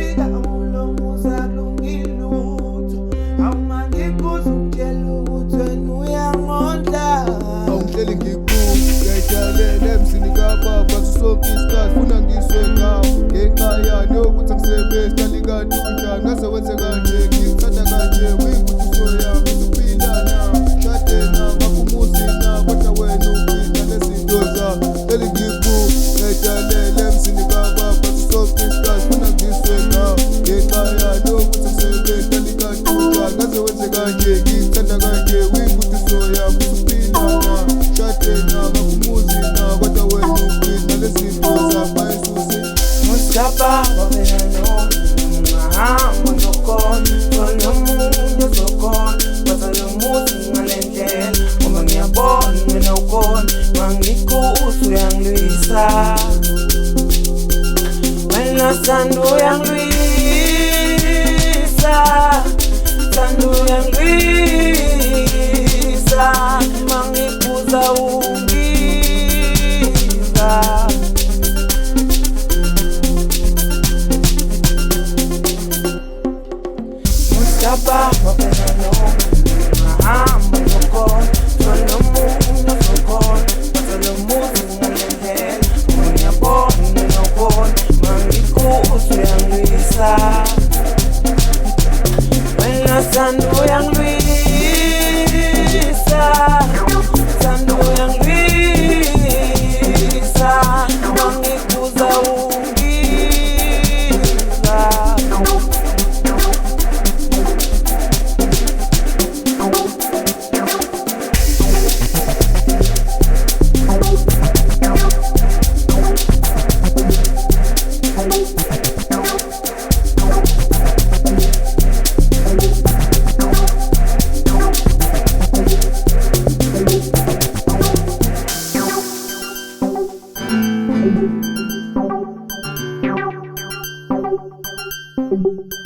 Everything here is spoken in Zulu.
ufika umlomo usalungilutho awumangikuze ungitshela ukuthi wena uyangondla awungihleli ngiyayitshalela emzini kababa ngaso sonke isikhathi funa ngiswe ngawo ngenxa yani yokuthi angisebenzi talikade unjani ngaze wenze kanje ngikuthanda kanje uyimbudiso yami usuphila na shade na ngakumuzi na kodwa wena ufika nezinto zami hleli ngiyayitshalela emzini kababa ngaso sonke isikhathi funa ngiswe ngawo ngenxa yani yokuthi angisebenzi talikade unjani ngaze wenze kanje ngikuthanda kanje uyimbudiso yami usuphila na shade na ngakumuzi na kodwa wena ufika nezinto zami ayisusi Muskapa wabena mahamba nokona solomunye sokona basalomuzi ngalendlela uma ngiyabona mina ukona mangikuthi uyangilwisa wena sando uyangilwisa sando uyangilwisa mangikuza ungiza Muskapa wabena mahamba nokona solomunye sokona basalomuzi ngalendlela uma ngiyabona mina ukona mangikuthi uyangilwisa wena sando uyangilwisa sando uyangilwisa mangikuza ungiza Thank you.